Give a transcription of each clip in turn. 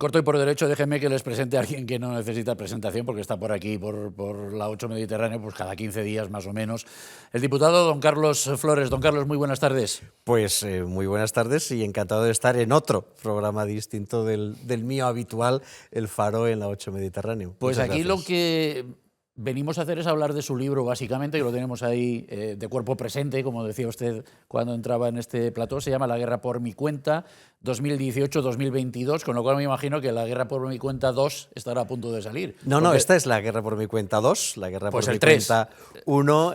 corto y por derecho, déjenme que les presente a alguien que no necesita presentación porque está por aquí, por la 8 Mediterráneo, pues cada 15 días más o menos. El diputado don Carlos Flores. Don Carlos, muy buenas tardes. Pues muy buenas tardes y encantado de estar en otro programa distinto del mío habitual, El Faro en la 8 Mediterráneo. Pues Muchas aquí gracias. lo que venimos a hacer es hablar de su libro, básicamente, que lo tenemos ahí de cuerpo presente, como decía usted cuando entraba en este plató. Se llama La guerra por mi cuenta, 2018-2022, con lo cual me imagino que La guerra por mi cuenta 2 estará a punto de salir. No, esta es La guerra por mi cuenta 2, La guerra Pues por el mi 3. cuenta 1,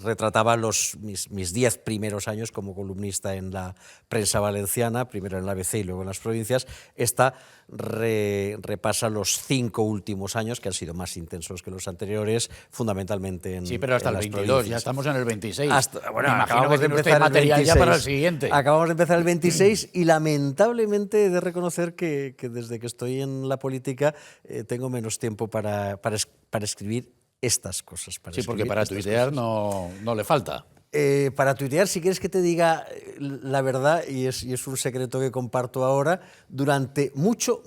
retrataba mis 10 primeros años como columnista en la prensa valenciana, primero en la ABC y luego en las provincias. Esta repasa los 5 últimos años, que han sido más intensos que los anteriores, fundamentalmente en Sí, pero hasta en el las 22, provincias. ya estamos en el 26. Bueno, me imagino acabamos que de tiene usted empezar el material 26. ya para el siguiente. Acabamos de empezar el 26 y lamentablemente he de reconocer que desde que estoy en la política tengo menos tiempo para escribir estas cosas. Sí, porque para tuitear no le falta. Para tuitear, si quieres que te diga la verdad, y es un secreto que comparto ahora, durante mucho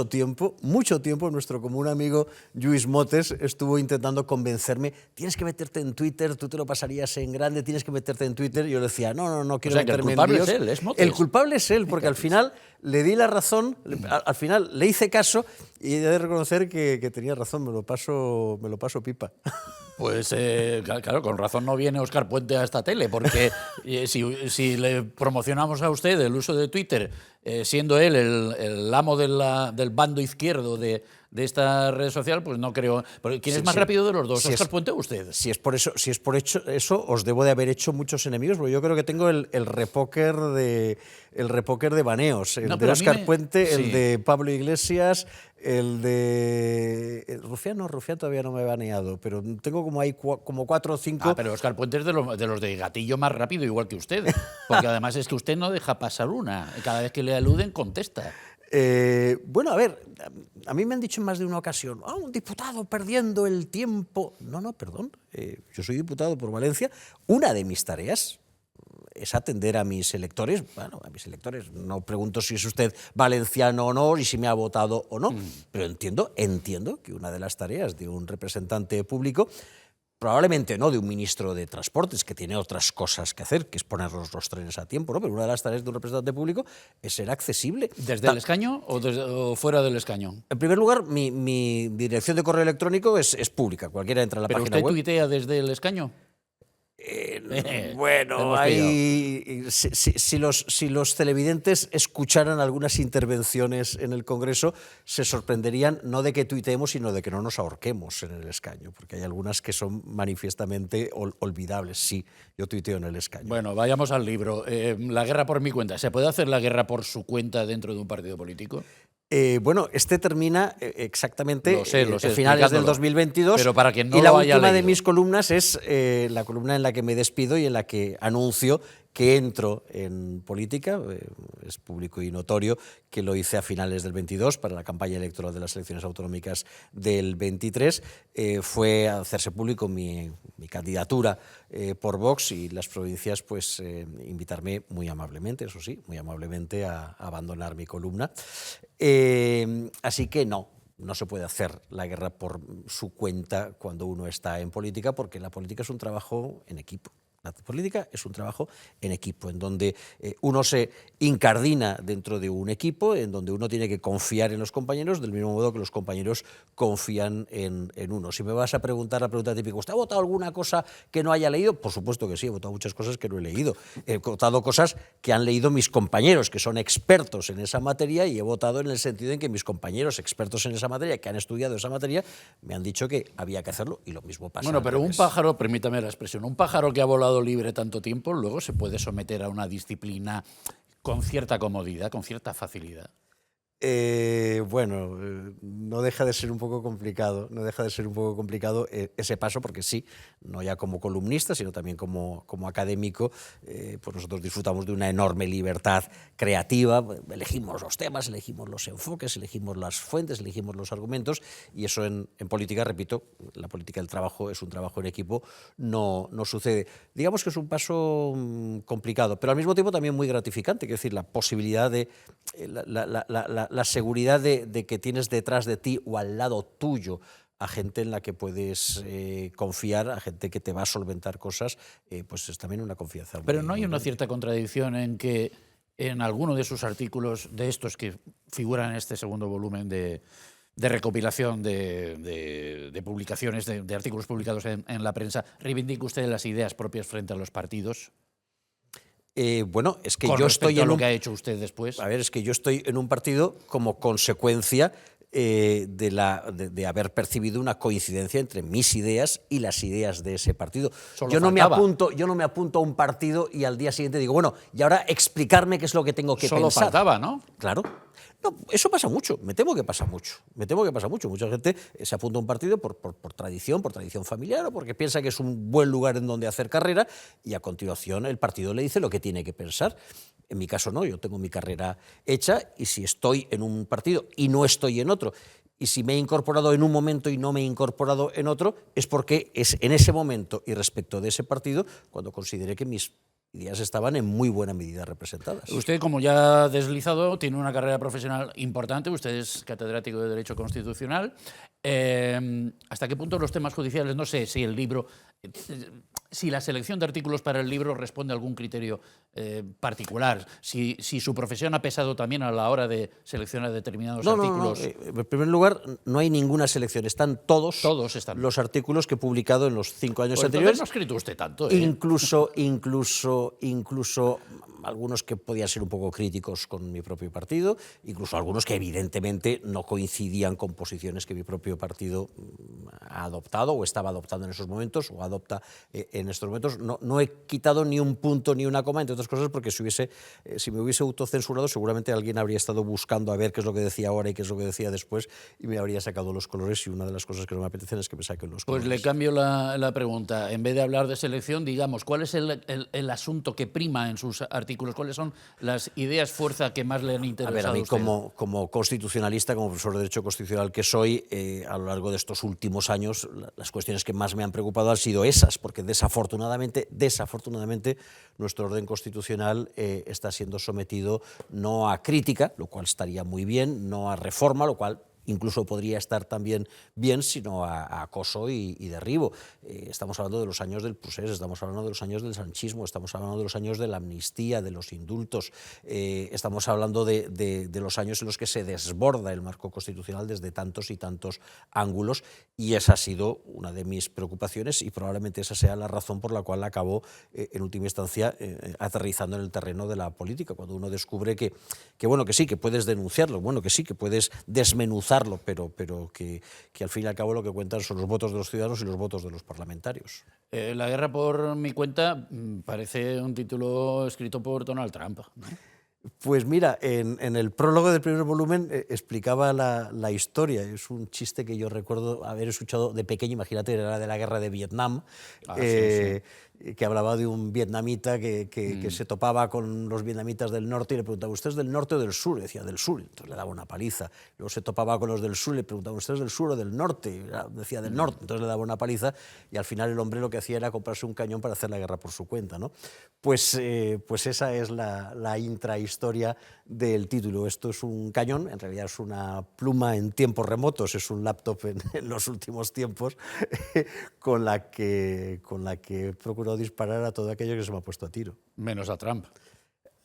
tiempo, nuestro común amigo Lluís Motes estuvo intentando convencerme: tienes que meterte en Twitter, tú te lo pasarías en grande, tienes que meterte en Twitter. Y yo le decía, no quiero meterme en líos. El culpable es él, es Motes. El culpable es él, porque al final le di la razón, al final le hice caso y he de reconocer que tenía razón, me lo paso pipa. Pues claro, con razón no viene Óscar Puente a esta tele, porque si le promocionamos a usted el uso de Twitter, siendo él el amo del bando izquierdo de esta red social, pues no creo. ¿Quién es más rápido de los dos, Óscar Puente o usted? Si es por eso, os debo de haber hecho muchos enemigos, porque yo creo que tengo el repóquer de baneos, el de Óscar Puente, el de Pablo Iglesias, el de Rufián todavía no me he baneado, pero tengo como 4 o 5. Pero Óscar Puente es de los de gatillo más rápido, igual que usted, porque además es que usted no deja pasar una, cada vez que le aluden contesta. Bueno, a ver, a mí me han dicho en más de una ocasión, un diputado perdiendo el tiempo. No, perdón, yo soy diputado por Valencia. Una de mis tareas es atender a mis electores. Bueno, a mis electores, no pregunto si es usted valenciano o no y si me ha votado o no, pero entiendo que una de las tareas de un representante público, probablemente no de un ministro de Transportes, que tiene otras cosas que hacer, que es poner los trenes a tiempo, ¿no? Pero una de las tareas de un representante público es ser accesible. ¿Desde el escaño o fuera del escaño? En primer lugar, mi dirección de correo electrónico es pública, cualquiera entra a la página web. ¿Pero usted tuitea desde el escaño? Bueno, si los televidentes escucharan algunas intervenciones en el Congreso, se sorprenderían no de que tuiteemos, sino de que no nos ahorquemos en el escaño, porque hay algunas que son manifiestamente olvidables. Sí, yo tuiteo en el escaño. Bueno, vayamos al libro. La guerra por mi cuenta. ¿Se puede hacer la guerra por su cuenta dentro de un partido político? Bueno, este termina exactamente lo sé, finales del 2022. Pero para quien no y la lo haya última de leído. mis columnas es la columna en la que me despido y en la que anuncio que entro en política. Es público y notorio que lo hice a finales del 22 para la campaña electoral de las elecciones autonómicas del 23. Fue a hacerse público mi candidatura por Vox, y las provincias pues invitarme muy amablemente, eso sí, muy amablemente a abandonar mi columna. Así que no se puede hacer la guerra por su cuenta cuando uno está en política, porque la política es un trabajo en equipo. La política es un trabajo en equipo, en donde uno se incardina dentro de un equipo, en donde uno tiene que confiar en los compañeros, del mismo modo que los compañeros confían en uno. Si me vas a preguntar la pregunta típica, ¿usted ha votado alguna cosa que no haya leído? Por supuesto que sí, he votado muchas cosas que no he leído. He votado cosas que han leído mis compañeros, que son expertos en esa materia, y he votado en el sentido en que mis compañeros expertos en esa materia, que han estudiado esa materia, me han dicho que había que hacerlo, y lo mismo pasa. Bueno, pero un pájaro, permítame la expresión, un pájaro que ha volado libre tanto tiempo, luego se puede someter a una disciplina con cierta comodidad, con cierta facilidad. Bueno, no deja de ser un poco complicado, ese paso, porque sí, no ya como columnista, sino también como académico, pues nosotros disfrutamos de una enorme libertad creativa, elegimos los temas, elegimos los enfoques, elegimos las fuentes, elegimos los argumentos, y eso en política, repito, la política del trabajo es un trabajo en equipo, no sucede. Digamos que es un paso complicado, pero al mismo tiempo también muy gratificante, es decir, la posibilidad de la seguridad de que tienes detrás de ti o al lado tuyo a gente en la que puedes confiar, a gente que te va a solventar cosas, pues es también una confianza. Pero ¿no hay una cierta contradicción en que en alguno de sus artículos, de estos que figuran en este segundo volumen de recopilación de publicaciones, de artículos publicados en la prensa, reivindica usted las ideas propias frente a los partidos? Bueno, es que Con yo respecto estoy a lo que ha hecho usted después. A ver, es que yo estoy en un partido como consecuencia de haber percibido una coincidencia entre mis ideas y las ideas de ese partido. Solo Yo no me faltaba. apunto a un partido y al día siguiente digo, bueno, y ahora explicarme qué es lo que tengo que Solo pensar. faltaba, ¿no? Claro. No, eso pasa mucho, me temo que pasa mucho. Mucha gente se apunta a un partido por tradición familiar o porque piensa que es un buen lugar en donde hacer carrera y a continuación el partido le dice lo que tiene que pensar. En mi caso no, yo tengo mi carrera hecha y si estoy en un partido y no estoy en otro, y si me he incorporado en un momento y no me he incorporado en otro, es porque es en ese momento y respecto de ese partido cuando consideré que mis ideas estaban en muy buena medida representadas. Usted, como ya ha deslizado, tiene una carrera profesional importante. Usted es catedrático de Derecho Constitucional. ¿Hasta qué punto los temas judiciales, no sé si el libro, si la selección de artículos para el libro responde a algún criterio particular, si su profesión ha pesado también a la hora de seleccionar determinados artículos? En primer lugar, no hay ninguna selección. Están todos están. los artículos que he publicado en los 5 años Pues anteriores. no ha escrito usted tanto, Incluso algunos que podían ser un poco críticos con mi propio partido, incluso algunos que evidentemente no coincidían con posiciones que mi propio partido ha adoptado o estaba adoptando en esos momentos o adopta en estos momentos. No he quitado ni un punto ni una coma, entre otras cosas, porque si me hubiese autocensurado seguramente alguien habría estado buscando a ver qué es lo que decía ahora y qué es lo que decía después y me habría sacado los colores, y una de las cosas que no me apetecen es que me saquen los colores. Pues le cambio la pregunta. En vez de hablar de selección, digamos, ¿cuál es el asunto que prima en sus artículos? ¿Cuáles son las ideas fuerza que más le han interesado a ver, a mí usted? como constitucionalista, como profesor de Derecho Constitucional que soy, a lo largo de estos últimos años, las cuestiones que más me han preocupado han sido esas, porque desafortunadamente, nuestro orden constitucional está siendo sometido no a crítica, lo cual estaría muy bien, no a reforma, lo cual incluso podría estar también bien, sino a acoso y derribo. Estamos hablando de los años del procés, estamos hablando de los años del sanchismo, estamos hablando de los años de la amnistía, de los indultos, estamos hablando de los años en los que se desborda el marco constitucional desde tantos y tantos ángulos, y esa ha sido una de mis preocupaciones y probablemente esa sea la razón por la cual acabó en última instancia aterrizando en el terreno de la política, cuando uno descubre que sí, que puedes denunciarlo, que sí, que puedes desmenuzarlo, pero que al fin y al cabo lo que cuentan son los votos de los ciudadanos y los votos de los parlamentarios. La guerra por mi cuenta parece un título escrito por Donald Trump, ¿no? Pues mira, en el prólogo del primer volumen explicaba la historia. Es un chiste que yo recuerdo haber escuchado de pequeño, imagínate, era de la guerra de Vietnam, Sí. que hablaba de un vietnamita que se topaba con los vietnamitas del norte y le preguntaba, ¿usted es del norte o del sur? Y decía, del sur, entonces le daba una paliza. Luego se topaba con los del sur y le preguntaba, ¿usted es del sur o del norte? Y decía, del norte, entonces le daba una paliza y al final el hombre lo que hacía era comprarse un cañón para hacer la guerra por su cuenta, ¿no? Pues esa es la intrahistoria del título. Esto es un cañón, en realidad es una pluma en tiempos remotos, es un laptop en los últimos tiempos, con la que procuro disparar a todo aquello que se me ha puesto a tiro. Menos a Trump.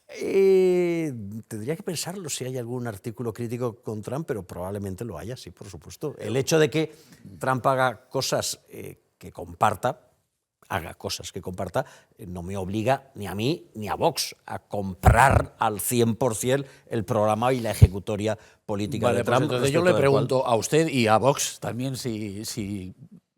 Tendría que pensarlo si hay algún artículo crítico con Trump, pero probablemente lo haya, sí, por supuesto. El hecho de que Trump haga cosas que comparta, no me obliga ni a mí ni a Vox a comprar al 100% el programa y la ejecutoria política de Trump. Pues entonces yo le pregunto a usted y a Vox también si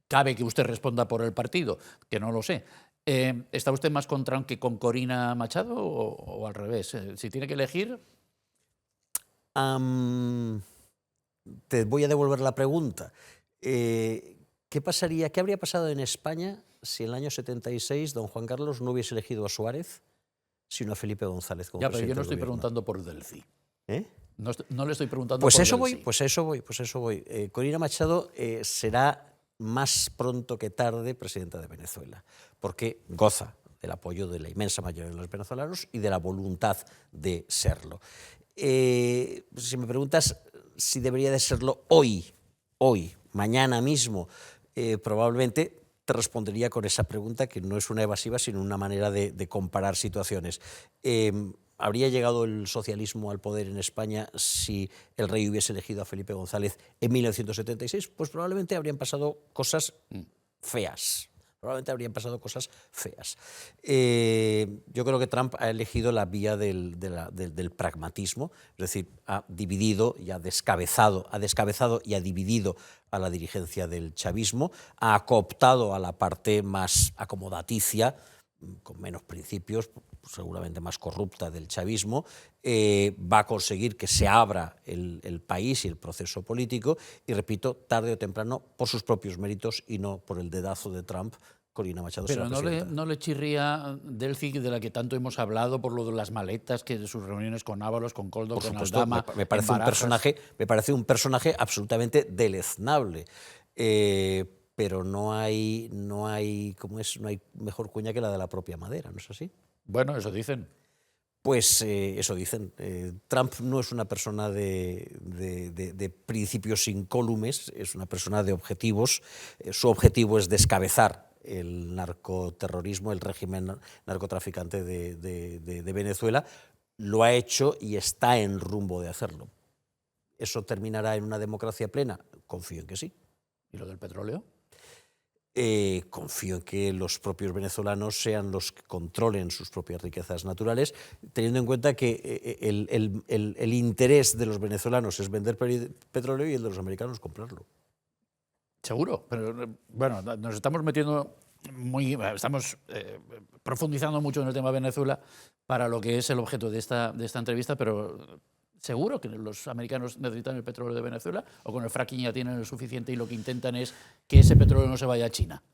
cabe que usted responda por el partido, que no lo sé. ¿Está usted más con Trump que con Corina Machado o al revés? Si tiene que elegir... Te voy a devolver la pregunta. ¿Qué pasaría, qué habría pasado en España si en el año 76 don Juan Carlos no hubiese elegido a Suárez, sino a Felipe González como Ya, pero yo presidente no del estoy gobierno? preguntando por Delci. ¿Eh? No le estoy preguntando Pues por eso Delci. voy, pues eso voy. Corina Machado será más pronto que tarde presidenta de Venezuela, porque goza del apoyo de la inmensa mayoría de los venezolanos y de la voluntad de serlo. Si me preguntas si debería de serlo hoy, mañana mismo, probablemente te respondería con esa pregunta, que no es una evasiva, sino una manera de comparar situaciones. ¿Habría llegado el socialismo al poder en España si el rey hubiese elegido a Felipe González en 1976? Pues probablemente habrían pasado cosas feas. Probablemente habrían pasado cosas feas. Yo creo que Trump ha elegido la vía del pragmatismo, es decir, ha dividido y ha descabezado y ha dividido a la dirigencia del chavismo, ha cooptado a la parte más acomodaticia, con menos principios, seguramente más corrupta del chavismo, va a conseguir que se abra el país y el proceso político, y repito, tarde o temprano, por sus propios méritos y no por el dedazo de Trump, Corina Machado será Pero presidenta. no le chirría Delci, de la que tanto hemos hablado, por lo de las maletas, que de sus reuniones con Ábalos, con Koldo, Por con supuesto, Aldama, me parece un personaje absolutamente deleznable. Pero no hay mejor cuña que la de la propia madera, ¿no es así? Bueno, eso dicen. Pues eso dicen. Trump no es una persona de principios incólumes, es una persona de objetivos. Su objetivo es descabezar el narcoterrorismo, el régimen narcotraficante de Venezuela. Lo ha hecho y está en rumbo de hacerlo. ¿Eso terminará en una democracia plena? Confío en que sí. ¿Y lo del petróleo? Confío en que los propios venezolanos sean los que controlen sus propias riquezas naturales, teniendo en cuenta que el interés de los venezolanos es vender petróleo y el de los americanos comprarlo. Seguro, pero bueno, nos estamos metiendo estamos profundizando mucho en el tema de Venezuela para lo que es el objeto de esta entrevista, pero ¿seguro que los americanos necesitan el petróleo de Venezuela? ¿O con el fracking ya tienen el suficiente y lo que intentan es que ese petróleo no se vaya a China?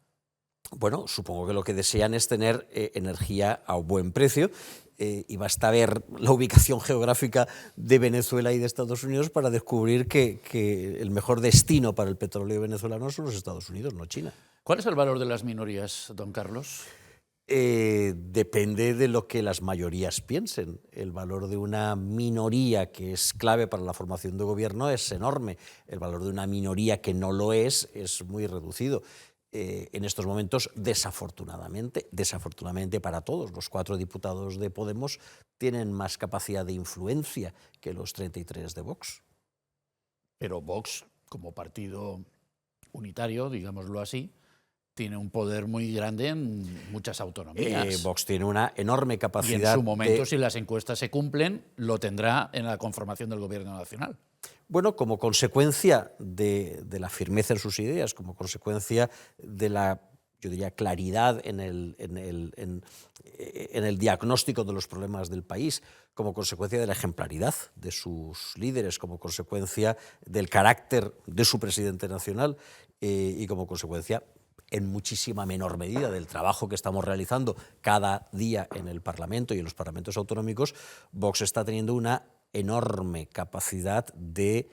Bueno, supongo que lo que desean es tener energía a buen precio, y basta ver la ubicación geográfica de Venezuela y de Estados Unidos para descubrir que el mejor destino para el petróleo venezolano son los Estados Unidos, no China. ¿Cuál es el valor de las minorías, don Carlos? Depende de lo que las mayorías piensen. El valor de una minoría que es clave para la formación de gobierno es enorme. El valor de una minoría que no lo es muy reducido. En estos momentos, desafortunadamente para todos, los 4 diputados de Podemos tienen más capacidad de influencia que los 33 de Vox. Pero Vox, como partido unitario, digámoslo así, tiene un poder muy grande en muchas autonomías. Vox tiene una enorme capacidad. Y en su momento, si las encuestas se cumplen, lo tendrá en la conformación del gobierno nacional. Bueno, como consecuencia de la firmeza en sus ideas, como consecuencia de la, yo diría, claridad en el diagnóstico de los problemas del país, como consecuencia de la ejemplaridad de sus líderes, como consecuencia del carácter de su presidente nacional, y como consecuencia, en muchísima menor medida, del trabajo que estamos realizando cada día en el Parlamento y en los parlamentos autonómicos, Vox está teniendo una enorme capacidad de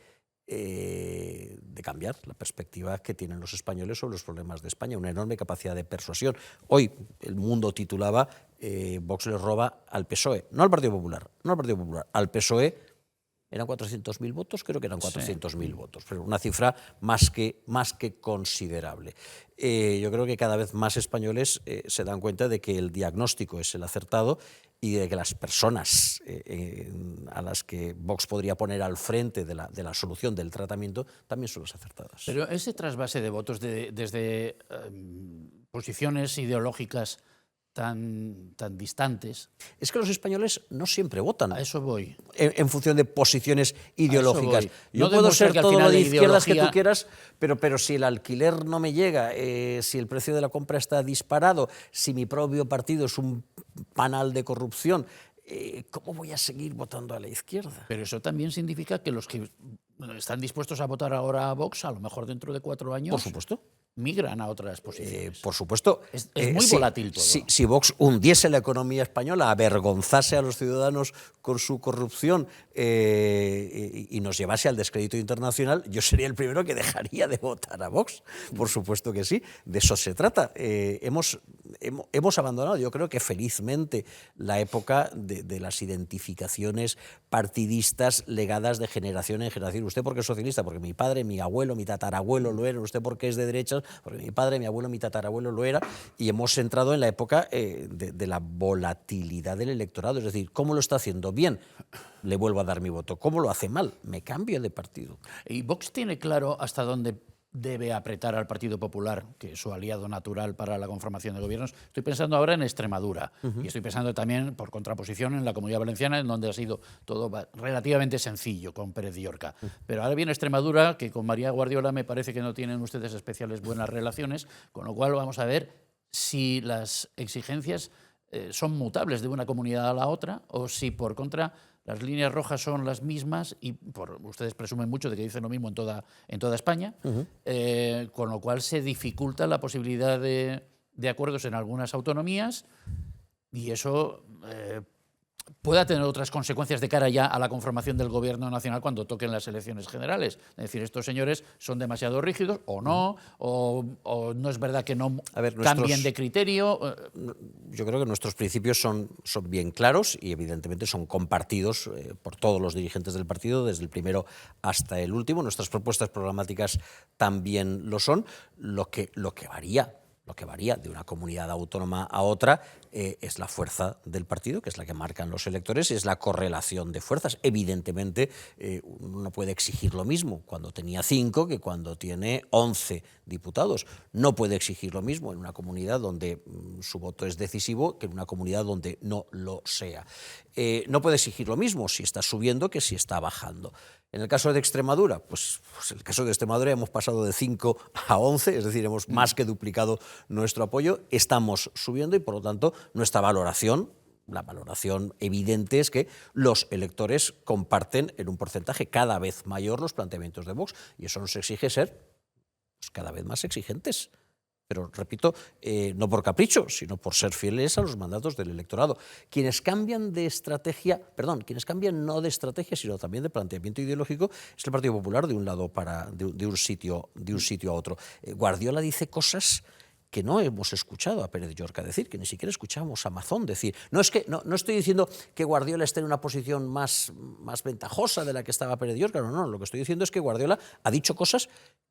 cambiar la perspectiva que tienen los españoles sobre los problemas de España, una enorme capacidad de persuasión. Hoy El Mundo titulaba Vox le roba al PSOE, no al Partido Popular, al PSOE. ¿Eran 400.000 votos? Creo que eran 400.000 votos, pero una cifra más que considerable. Yo creo que cada vez más españoles se dan cuenta de que el diagnóstico es el acertado y de que las personas a las que Vox podría poner al frente de la solución del tratamiento también son las acertadas. Pero ese trasvase de votos desde posiciones ideológicas tan distantes. Es que los españoles no siempre votan. A eso voy. En función de posiciones ideológicas. Yo no puedo ser todo lo de izquierdas ideología... que tú quieras, pero si el alquiler no me llega, si el precio de la compra está disparado, si mi propio partido es un panal de corrupción, ¿cómo voy a seguir votando a la izquierda? Pero eso también significa que los que están dispuestos a votar ahora a Vox, a lo mejor dentro de 4 años, Por supuesto. migran a otras posiciones. Por supuesto. Es muy volátil todo. Si Vox hundiese la economía española, avergonzase a los ciudadanos con su corrupción y nos llevase al descrédito internacional, yo sería el primero que dejaría de votar a Vox. Por supuesto que sí, de eso se trata. Hemos abandonado, yo creo que felizmente, la época de las identificaciones partidistas legadas de generación en generación. Usted porque es socialista, porque mi padre, mi abuelo, mi tatarabuelo lo era. Usted porque es de derechas, porque mi padre, mi abuelo, mi tatarabuelo lo era. Y hemos entrado en la época de la volatilidad del electorado. Es decir, ¿cómo lo está haciendo? Bien, le vuelvo a dar mi voto. ¿Cómo lo hace mal? Me cambio de partido. ¿Y Vox tiene claro hasta dónde debe apretar al Partido Popular, que es su aliado natural para la conformación de gobiernos? Estoy pensando ahora en Extremadura y estoy pensando también, por contraposición, en la Comunidad Valenciana, en donde ha sido todo relativamente sencillo con Pérez Llorca. Pero ahora viene Extremadura, que con María Guardiola me parece que no tienen ustedes especiales buenas relaciones, con lo cual vamos a ver si las exigencias son mutables de una comunidad a la otra o si, por contra, las líneas rojas son las mismas y ustedes presumen mucho de que dicen lo mismo en toda España, con lo cual se dificulta la posibilidad de acuerdos en algunas autonomías y eso pueda tener otras consecuencias de cara ya a la conformación del gobierno nacional cuando toquen las elecciones generales. Es decir, estos señores son demasiado rígidos o no, o no es verdad que no cambien de criterio. Yo creo que nuestros principios son bien claros y evidentemente son compartidos por todos los dirigentes del partido, desde el primero hasta el último. Nuestras propuestas programáticas también lo son. Lo que varía de una comunidad autónoma a otra es la fuerza del partido, que es la que marcan los electores, es la correlación de fuerzas. Evidentemente, uno no puede exigir lo mismo cuando tenía 5 que cuando tiene 11 diputados. No puede exigir lo mismo en una comunidad donde su voto es decisivo que en una comunidad donde no lo sea. No puede exigir lo mismo si está subiendo que si está bajando. En el caso de Extremadura, pues en el caso de Extremadura hemos pasado de 5 a 11, es decir, hemos más que duplicado nuestro apoyo, estamos subiendo y por lo tanto nuestra valoración, la valoración evidente es que los electores comparten en un porcentaje cada vez mayor los planteamientos de Vox y eso nos exige ser cada vez más exigentes. Pero, repito, no por capricho, sino por ser fieles a los mandatos del electorado. Quienes cambian de estrategia, quienes cambian no de estrategia, sino también de planteamiento ideológico, es el Partido Popular de un lado de un sitio a otro. Guardiola dice cosas que no hemos escuchado a Pérez Llorca decir, que ni siquiera escuchamos a Mazón decir. No estoy diciendo que Guardiola esté en una posición más ventajosa de la que estaba Pérez Llorca, no, lo que estoy diciendo es que Guardiola ha dicho cosas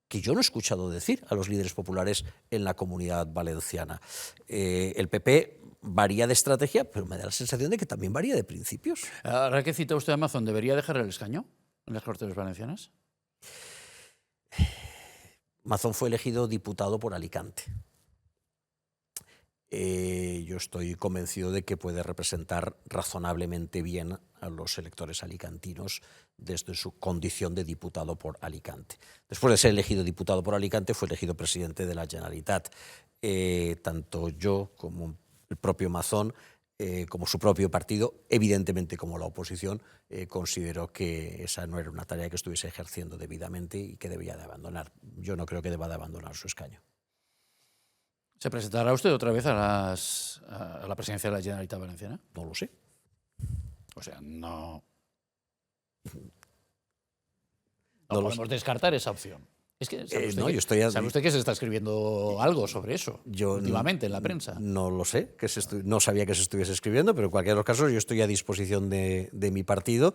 que yo no he escuchado decir a los líderes populares en la Comunidad Valenciana. El PP varía de estrategia, pero me da la sensación de que también varía de principios. Ahora que cita usted a Mazón, ¿debería dejar el escaño en las Cortes Valencianas? Mazón fue elegido diputado por Alicante. Yo estoy convencido de que puede representar razonablemente bien a los electores alicantinos desde su condición de diputado por Alicante. Después de ser elegido diputado por Alicante, fue elegido presidente de la Generalitat. Tanto yo como el propio Mazón, como su propio partido, evidentemente como la oposición, consideró que esa no era una tarea que estuviese ejerciendo debidamente y que debía de abandonar. Yo no creo que deba de abandonar su escaño. ¿Se presentará usted otra vez a la presidencia de la Generalitat Valenciana? No lo sé. O sea, no No podemos descartar esa opción. Es que ¿sabe usted que se está escribiendo algo sobre eso últimamente en la prensa? No lo sé, no sabía que se estuviese escribiendo, pero en cualquier de los casos yo estoy a disposición de mi partido.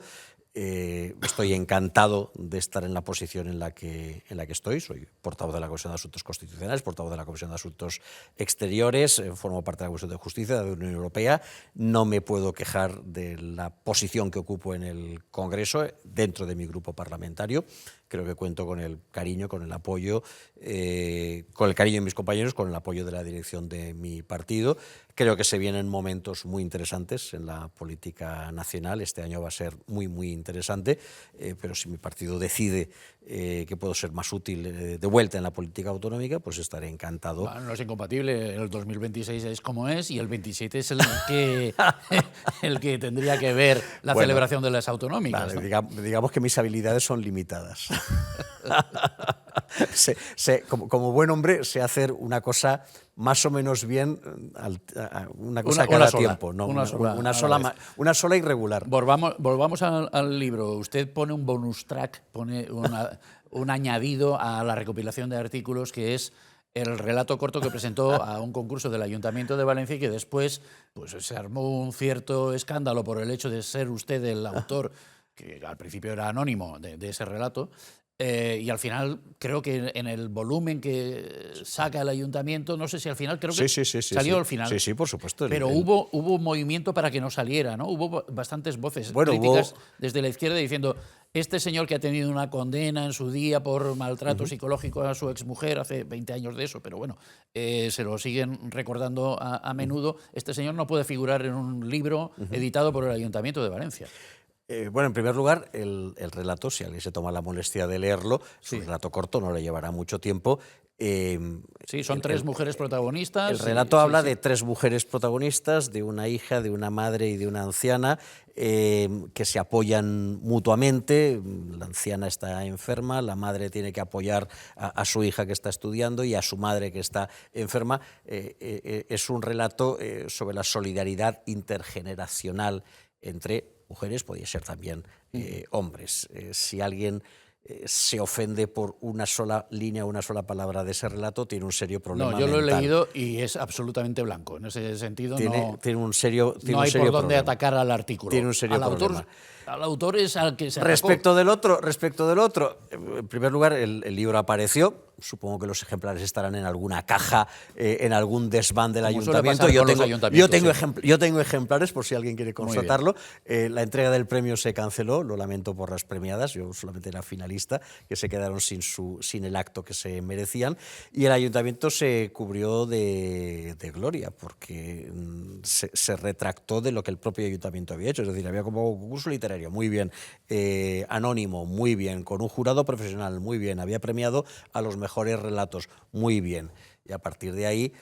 Estoy encantado de estar en la posición en la que estoy. Soy portavoz de la Comisión de Asuntos Constitucionales, portavoz de la Comisión de Asuntos Exteriores, formo parte de la Comisión de Justicia de la Unión Europea. No me puedo quejar de la posición que ocupo en el Congreso dentro de mi grupo parlamentario. Creo que cuento con el cariño, con el apoyo, con el cariño de mis compañeros, con el apoyo de la dirección de mi partido. Creo que se vienen momentos muy interesantes en la política nacional. Este año va a ser muy, muy interesante, pero si mi partido decide que puedo ser más útil de vuelta en la política autonómica, pues estaré encantado. Bueno, no es incompatible, el 2026 es como es y el 27 es el que tendría que ver la celebración de las autonómicas. Vale, ¿no? Digamos que mis habilidades son limitadas. Como buen hombre, sé hacer una cosa más o menos bien, una cosa cada tiempo, ¿no? Una sola irregular. Volvamos al libro. Usted pone un bonus track, pone un añadido a la recopilación de artículos que es el relato corto que presentó a un concurso del Ayuntamiento de Valencia y que después pues, se armó un cierto escándalo por el hecho de ser usted el autor, que al principio era anónimo, de ese relato. Y al final, creo que en el volumen que saca el ayuntamiento, no sé si al final, creo que salió al final. Sí, por supuesto. Pero hubo un movimiento para que no saliera, ¿no? Hubo bastantes voces críticas desde la izquierda diciendo, este señor que ha tenido una condena en su día por maltrato psicológico a su exmujer, hace 20 años de eso, pero bueno, se lo siguen recordando a menudo, este señor no puede figurar en un libro editado por el Ayuntamiento de Valencia. Bueno, en primer lugar, el relato, si alguien se toma la molestia de leerlo, es un relato corto, no le llevará mucho tiempo. Sí, son tres mujeres protagonistas. El relato habla de tres mujeres protagonistas, de una hija, de una madre y de una anciana, que se apoyan mutuamente. La anciana está enferma, la madre tiene que apoyar a su hija que está estudiando y a su madre que está enferma. Es un relato sobre la solidaridad intergeneracional entre mujeres, podría ser también hombres. Si alguien se ofende por una sola línea, una sola palabra de ese relato, tiene un serio problema mental. No, yo lo he leído y es absolutamente blanco. En ese sentido tiene un serio no hay por dónde atacar al artículo. Tiene un serio problema. Al autor es al que se atacó. Respecto del otro, en primer lugar, el libro apareció. Supongo que los ejemplares estarán en alguna caja, en algún desván del ayuntamiento. Yo tengo ejemplares por si alguien quiere constatarlo. La entrega del premio se canceló, lo lamento por las premiadas, yo solamente era finalista, que se quedaron sin el acto que se merecían. Y el ayuntamiento se cubrió de gloria, porque se retractó de lo que el propio ayuntamiento había hecho. Es decir, había como un concurso literario, muy bien, anónimo, muy bien, con un jurado profesional, muy bien, había premiado a los mejores relatos, muy bien. Y a partir de ahí,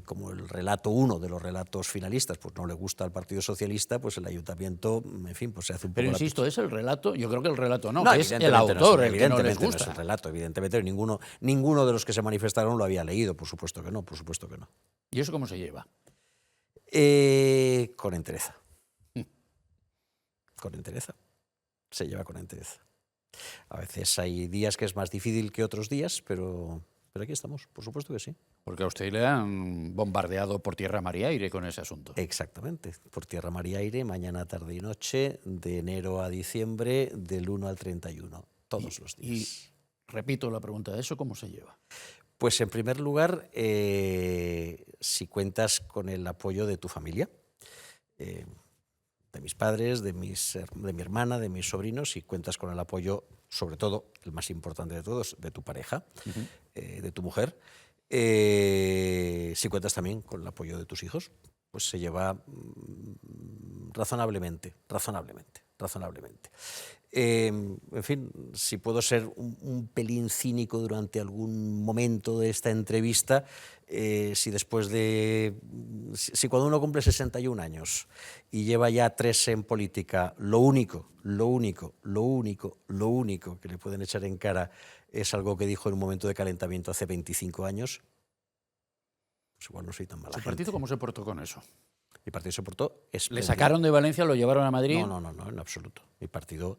como el relato, uno de los relatos finalistas, pues no le gusta al Partido Socialista, pues el ayuntamiento, en fin, pues se hace un poco... Pero insisto, ¿es el relato? Yo creo que el relato no, es el autor el que no les gusta. No es el relato, evidentemente, ninguno de los que se manifestaron lo había leído, por supuesto que no. ¿Y eso cómo se lleva? Con entereza. Con entereza. Se lleva con entereza. A veces hay días que es más difícil que otros días, pero aquí estamos, por supuesto que sí. Porque a usted le han bombardeado por tierra, mar y aire con ese asunto. Exactamente, por tierra, mar y aire, mañana, tarde y noche, de enero a diciembre, del 1 al 31, todos los días. Y repito la pregunta, ¿eso cómo se lleva? Pues en primer lugar, si cuentas con el apoyo de tu familia, de mis padres, de mi hermana, de mis sobrinos, y cuentas con el apoyo, sobre todo, el más importante de todos, de tu pareja, de tu mujer. Si cuentas también con el apoyo de tus hijos, pues se lleva razonablemente. En fin, si puedo ser un pelín cínico durante algún momento de esta entrevista, si cuando uno cumple 61 años y lleva ya 3 en política, lo único que le pueden echar en cara es algo que dijo en un momento de calentamiento hace 25 años, pues igual no soy tan mala gente. ¿Su partido cómo se portó con eso? Mi partido se portó espléndido. ¿Le sacaron de Valencia, lo llevaron a Madrid? No, en absoluto. Mi partido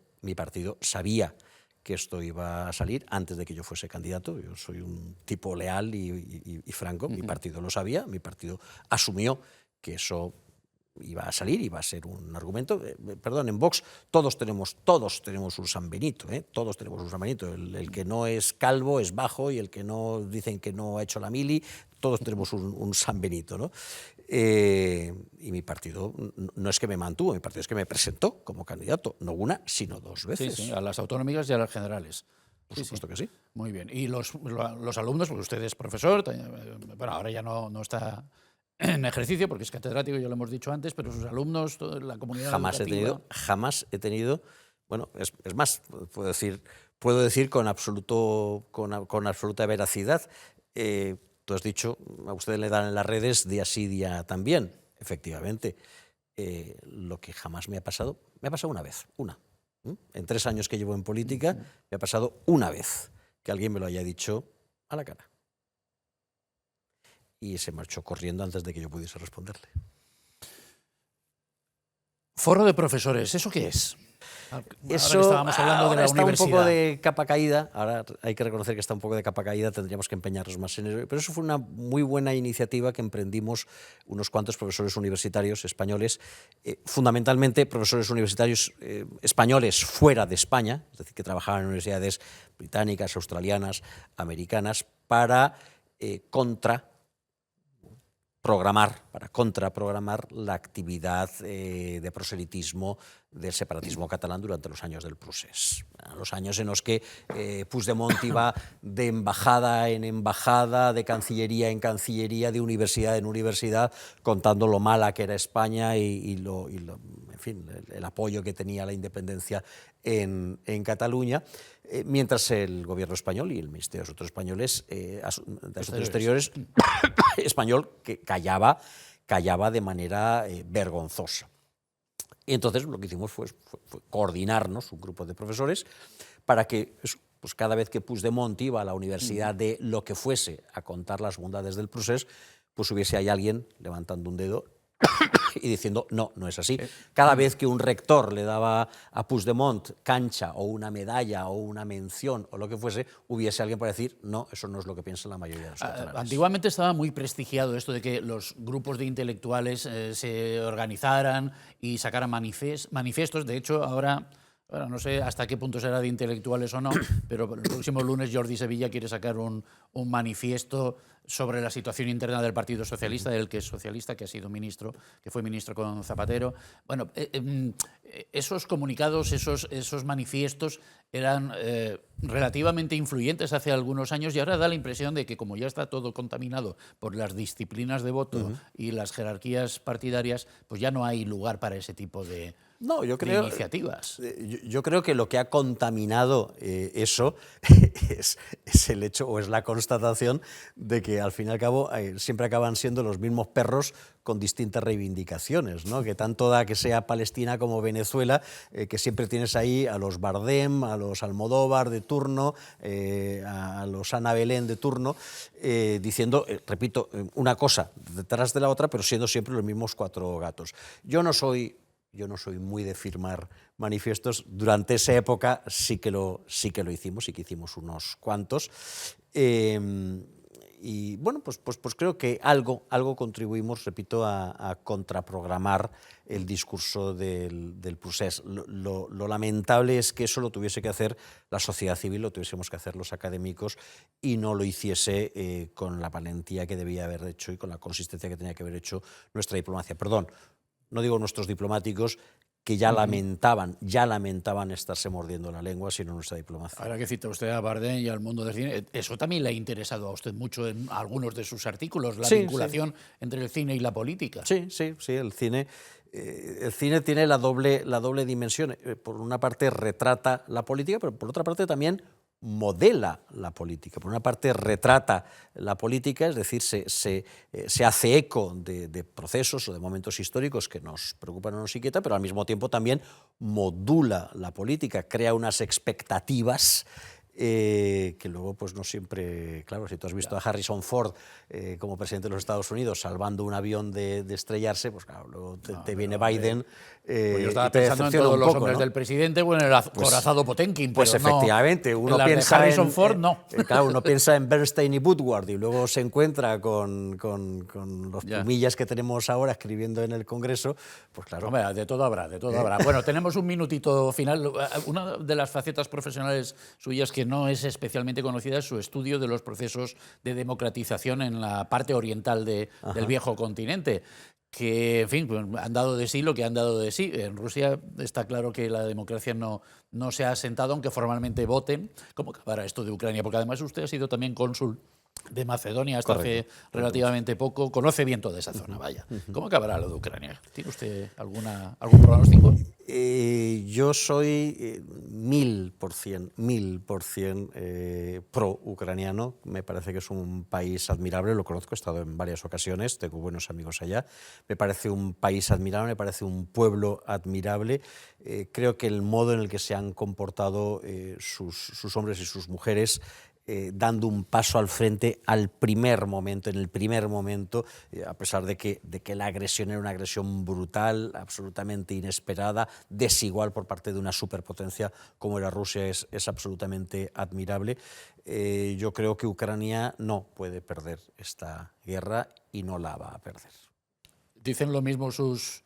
sabía que esto iba a salir antes de que yo fuese candidato. Yo soy un tipo leal y franco. Mi partido lo sabía, mi partido asumió que eso iba a salir, iba a ser un argumento. Perdón, en Vox todos tenemos un San Benito, todos tenemos un San Benito. El que no es calvo es bajo y el que no dicen que no ha hecho la mili, todos tenemos un San Benito, ¿no? Y mi partido no es que me mantuvo, mi partido es que me presentó como candidato, no una, sino 2 veces. Sí, a las autonómicas y a las generales. Por supuesto que sí. Muy bien. Y los alumnos, porque usted es profesor, bueno, ahora ya no está en ejercicio, porque es catedrático, ya lo hemos dicho antes, pero sus alumnos, toda la comunidad educativa. Jamás he tenido, bueno, es más, puedo decir con absoluta veracidad. Tú has dicho, a ustedes le dan en las redes día sí, día también. Efectivamente, lo que jamás me ha pasado una vez, una. En 3 años que llevo en política, me ha pasado una vez que alguien me lo haya dicho a la cara. Y se marchó corriendo antes de que yo pudiese responderle. Foro de profesores, ¿eso qué es? Eso Estábamos hablando de la está universidad. un poco de capa caída, ahora hay que reconocer que está un poco de capa caída, tendríamos que empeñarnos más en ello, pero eso fue una muy buena iniciativa que emprendimos unos cuantos profesores universitarios españoles, fundamentalmente profesores universitarios españoles fuera de España, es decir, que trabajaban en universidades británicas, australianas, americanas, para contraprogramar la actividad de proselitismo del separatismo catalán durante los años del procés. Los años en los que Puigdemont iba de embajada en embajada, de cancillería en cancillería, de universidad en universidad, contando lo mala que era España en fin, el apoyo que tenía la independencia en Cataluña, mientras el gobierno español y el Ministerio de Asuntos Españoles, de Asuntos Exteriores español, que callaba de manera vergonzosa. Y entonces lo que hicimos fue coordinarnos, un grupo de profesores, para que pues cada vez que Puigdemont iba a la universidad de lo que fuese a contar las bondades del procés, pues hubiese ahí alguien levantando un dedo y diciendo, no, no es así. Cada vez que un rector le daba a Puigdemont cancha o una medalla o una mención o lo que fuese, hubiese alguien para decir, no, eso no es lo que piensa la mayoría de los catalanes. Antiguamente estaba muy prestigiado esto de que los grupos de intelectuales se organizaran y sacaran manifiestos. De hecho, ahora... Bueno, no sé hasta qué punto será de intelectuales o no, pero el próximo lunes Jordi Sevilla quiere sacar un manifiesto sobre la situación interna del Partido Socialista, del que es socialista, que ha sido ministro, que fue ministro con Zapatero. Bueno, esos comunicados, esos manifiestos eran relativamente influyentes hace algunos años y ahora da la impresión de que como ya está todo contaminado por las disciplinas de voto y las jerarquías partidarias, pues ya no hay lugar para ese tipo de... No, yo creo, iniciativas. Yo creo que lo que ha contaminado eso es el hecho o es la constatación de que al fin y al cabo siempre acaban siendo los mismos perros con distintas reivindicaciones, ¿no? Que tanto da que sea Palestina como Venezuela, que siempre tienes ahí a los Bardem, a los Almodóvar de turno, a los Ana Belén de turno, diciendo, repito, una cosa detrás de la otra, pero siendo siempre los mismos 4 gatos. Yo no soy muy de firmar manifiestos. Durante esa época sí que lo hicimos, sí que hicimos unos cuantos. Y bueno, pues creo que algo contribuimos, repito, a contraprogramar el discurso del procés. Lo lamentable es que eso lo tuviese que hacer la sociedad civil, lo tuviésemos que hacer los académicos y no lo hiciese con la valentía que debía haber hecho y con la consistencia que tenía que haber hecho nuestra diplomacia. Perdón, no digo nuestros diplomáticos, que ya lamentaban estarse mordiendo la lengua, sino nuestra diplomacia. Ahora que cita usted a Bardem y al mundo del cine, eso también le ha interesado a usted mucho en algunos de sus artículos, la vinculación entre el cine y la política. Sí, el cine tiene la doble dimensión. Por una parte retrata la política, pero por otra parte también modela la política. Por una parte retrata la política, es decir, se hace eco de procesos o de momentos históricos que nos preocupan o nos inquietan, pero al mismo tiempo también modula la política, crea unas expectativas que luego pues no siempre, claro, si tú has visto a Harrison Ford como presidente de los Estados Unidos salvando un avión de estrellarse, pues claro, luego te viene Biden pues yo estaba pensando en todos los hombres, ¿no?, del presidente o en el acorazado Potemkin, pues pero efectivamente, no, uno piensa en Harrison Ford, no. Claro, uno piensa en Bernstein y Woodward y luego se encuentra con los plumillas que tenemos ahora escribiendo en el Congreso, pues claro. Hombre, de todo habrá, de todo habrá. Bueno, tenemos un minutito final. Una de las facetas profesionales suyas que no es especialmente conocida es su estudio de los procesos de democratización en la parte oriental del viejo continente, que, en fin, pues, han dado de sí lo que han dado de sí. En Rusia está claro que la democracia no se ha asentado, aunque formalmente voten. ¿Cómo acabará esto de Ucrania? Porque además usted ha sido también cónsul de Macedonia hasta hace relativamente poco, conoce bien toda esa zona, vaya. ¿Cómo acabará lo de Ucrania? ¿Tiene usted algún pronóstico? Yo soy 1000% pro-ucraniano. Me parece que es un país admirable, lo conozco, he estado en varias ocasiones, tengo buenos amigos allá. Me parece un país admirable, me parece un pueblo admirable. Creo que el modo en el que se han comportado sus hombres y sus mujeres, dando un paso al frente al primer momento, en el primer momento, a pesar de que la agresión era una agresión brutal, absolutamente inesperada, desigual por parte de una superpotencia como era Rusia, es absolutamente admirable. Yo creo que Ucrania no puede perder esta guerra y no la va a perder. ¿Dicen lo mismo sus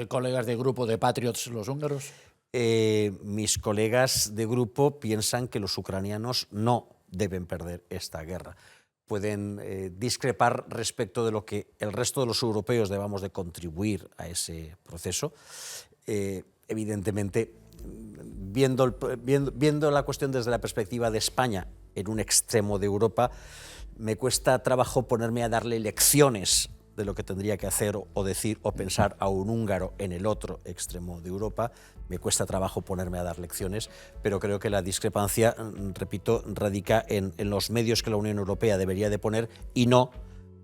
colegas de grupo de Patriots, los húngaros? Mis colegas de grupo piensan que los ucranianos no deben perder esta guerra. Pueden discrepar respecto de lo que el resto de los europeos debamos de contribuir a ese proceso. Evidentemente, viendo la cuestión desde la perspectiva de España, en un extremo de Europa, me cuesta trabajo ponerme a darle lecciones de lo que tendría que hacer o decir o pensar a un húngaro en el otro extremo de Europa. Me cuesta trabajo ponerme a dar lecciones, pero creo que la discrepancia, repito, radica en los medios que la Unión Europea debería de poner y no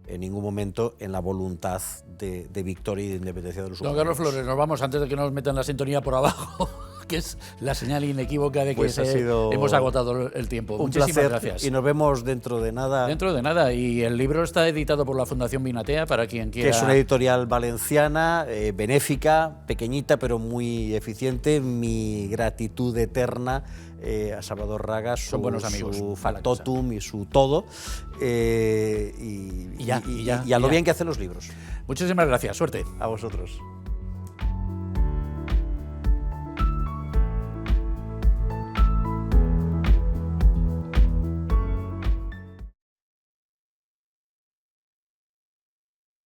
en ningún momento en la voluntad de victoria y de independencia de los ucranianos. Don Carlos Flores, nos vamos antes de que nos metan la sintonía por abajo, que es la señal inequívoca de que Pues hemos agotado el tiempo. Muchísimas placer, gracias. Y nos vemos dentro de nada. Dentro de nada. Y el libro está editado por la Fundación Binatea, para quien quiera. Que es una editorial valenciana, benéfica, pequeñita, pero muy eficiente. Mi gratitud eterna a Salvador Raga, Son buenos amigos, su factotum y su todo. Y a lo bien que hacen los libros. Muchísimas gracias. Suerte. A vosotros.